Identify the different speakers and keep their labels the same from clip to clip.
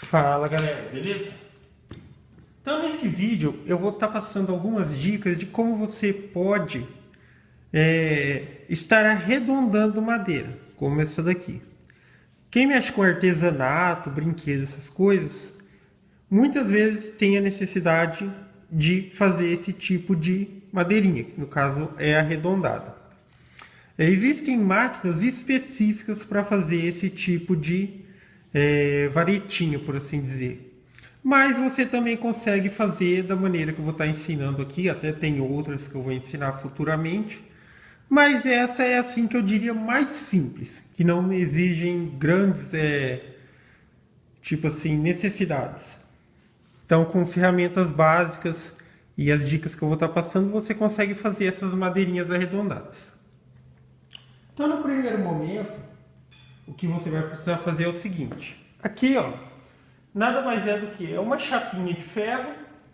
Speaker 1: Fala galera, beleza? Então nesse vídeo eu vou estar passando algumas dicas de como você pode estar arredondando madeira, como essa daqui. Quem mexe com artesanato, brinquedos, essas coisas, muitas vezes tem a necessidade de fazer esse tipo de madeirinha, que no caso é arredondada. Existem máquinas específicas para fazer esse tipo de varetinha, por assim dizer. Mas você também consegue fazer da maneira que eu vou estar ensinando aqui, até tem outras que eu vou ensinar futuramente. Mas essa é assim que eu diria mais simples, que não exigem grandes, tipo assim, necessidades. Então, com ferramentas básicas e as dicas que eu vou estar passando, você consegue fazer essas madeirinhas arredondadas. Então, no primeiro momento, o que você vai precisar fazer é o seguinte. Aqui, ó, nada mais é do que uma chapinha de ferro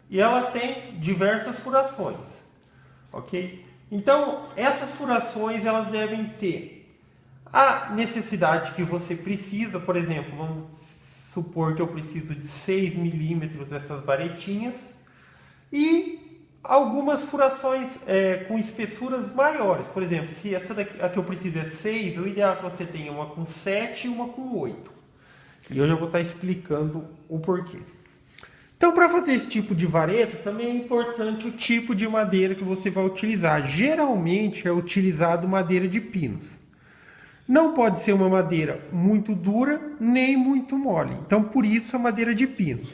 Speaker 1: e ela tem diversas furações, ok? Então, essas furações elas devem ter a necessidade que você precisa, por exemplo, vamos supor que eu preciso de 6 milímetros dessas varetinhas e algumas furações com espessuras maiores. Por exemplo, se essa daqui, a que eu preciso é 6, o ideal é que você tenha uma com 7 e uma com 8. E eu já vou estar explicando o porquê. Então, para fazer esse tipo de vareta, também é importante o tipo de madeira que você vai utilizar. Geralmente é utilizado madeira de pinos. Não pode ser uma madeira muito dura, nem muito mole. Então, por isso a madeira de pinos.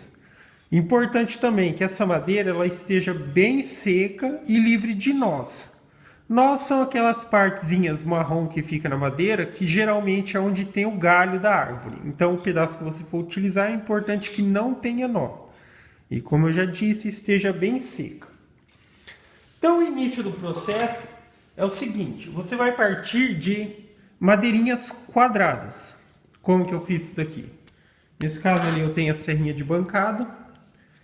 Speaker 1: Importante também que essa madeira ela esteja bem seca e livre de nós. Nós são aquelas partezinhas marrom que fica na madeira, que geralmente é onde tem o galho da árvore. Então, o pedaço que você for utilizar é importante que não tenha nó. E como eu já disse, esteja bem seca. Então, o início do processo é o seguinte. Você vai partir de madeirinhas quadradas. Como que eu fiz isso daqui? Nesse caso ali eu tenho a serrinha de bancada.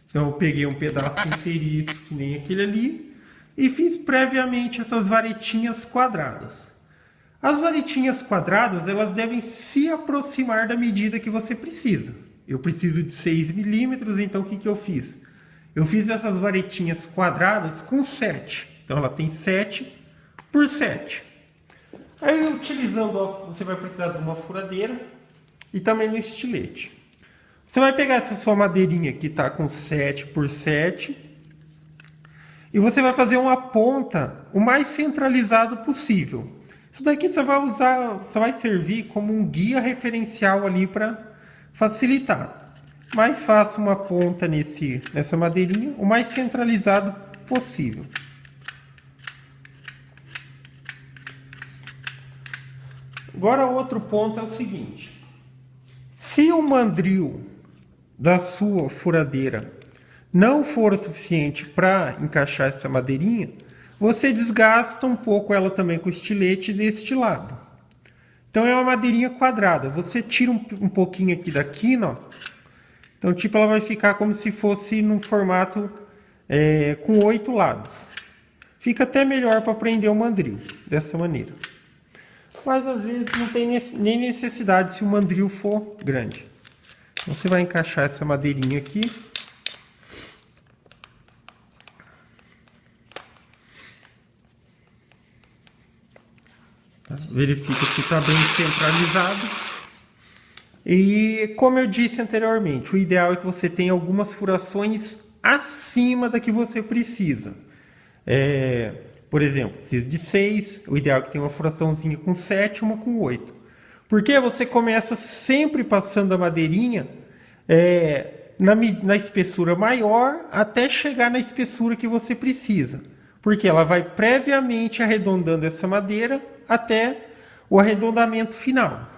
Speaker 1: Então, eu peguei um pedaço inteiriço, que nem aquele ali. E fiz previamente essas varetinhas quadradas. As varetinhas quadradas, elas devem se aproximar da medida que você precisa. Eu preciso de 6 milímetros, então o que eu fiz? Eu fiz essas varetinhas quadradas com 7. Então ela tem 7 por 7. Aí utilizando, você vai precisar de uma furadeira e também um estilete. Você vai pegar essa sua madeirinha que está com 7 por 7 e você vai fazer uma ponta o mais centralizado possível. Isso daqui você vai usar, você vai servir como um guia referencial ali para facilitar. Mas faça uma ponta nessa madeirinha o mais centralizado possível. Agora outro ponto é o seguinte. Se o mandril da sua furadeira não for o suficiente para encaixar essa madeirinha, você desgasta um pouco ela também com o estilete deste lado. Então é uma madeirinha quadrada. Você tira um pouquinho aqui da quina, ó. Então tipo ela vai ficar como se fosse num formato com 8 lados. Fica até melhor para prender o mandril dessa maneira. Mas às vezes não tem nem necessidade se o mandril for grande. Então, você vai encaixar essa madeirinha aqui. Tá? Verifica se está bem centralizado. E como eu disse anteriormente, o ideal é que você tenha algumas furações acima da que você precisa. Por exemplo, precisa de 6, o ideal é que tenha uma furaçãozinha com 7 e uma com 8. Porque você começa sempre passando a madeirinha na espessura maior até chegar na espessura que você precisa. Porque ela vai previamente arredondando essa madeira até o arredondamento final.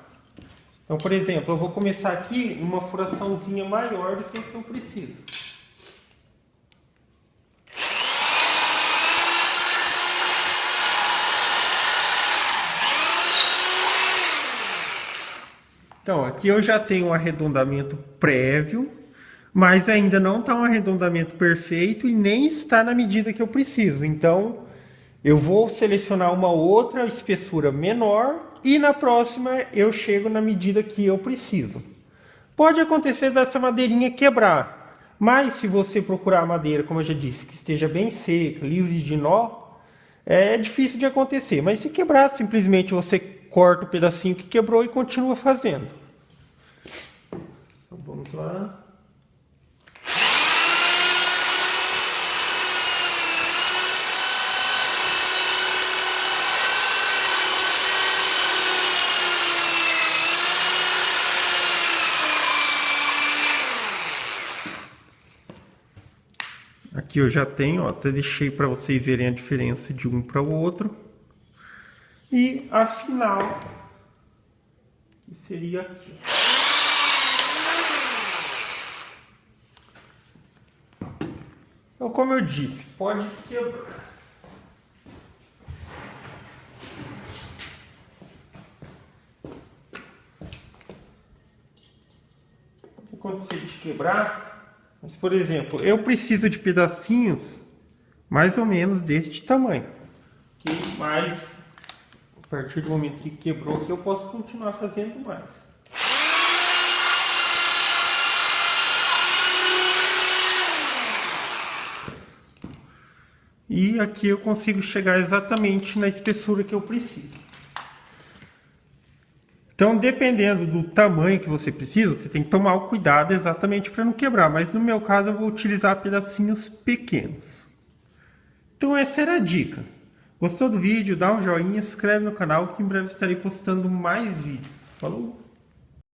Speaker 1: Então, por exemplo, eu vou começar aqui uma furaçãozinha maior do que a que eu preciso. Então, aqui eu já tenho um arredondamento prévio, mas ainda não está um arredondamento perfeito e nem está na medida que eu preciso. Então, eu vou selecionar uma outra espessura menor e na próxima eu chego na medida que eu preciso. Pode acontecer dessa madeirinha quebrar, mas se você procurar a madeira, como eu já disse, que esteja bem seca, livre de nó, é difícil de acontecer. Mas se quebrar, simplesmente você corta o pedacinho que quebrou e continua fazendo. Então, vamos lá. Aqui eu já tenho, ó, até deixei para vocês verem a diferença de um para o outro. E a final, que seria aqui. Então, como eu disse, pode quebrar. Pode acontecer de quebrar. Mas, por exemplo, eu preciso de pedacinhos mais ou menos deste tamanho. Mas, a partir do momento que quebrou aqui, eu posso continuar fazendo mais. E aqui eu consigo chegar exatamente na espessura que eu preciso. Então, dependendo do tamanho que você precisa, você tem que tomar o cuidado exatamente para não quebrar. Mas no meu caso, eu vou utilizar pedacinhos pequenos. Então, essa era a dica. Gostou do vídeo? Dá um joinha, se inscreve no canal que em breve estarei postando mais vídeos. Falou!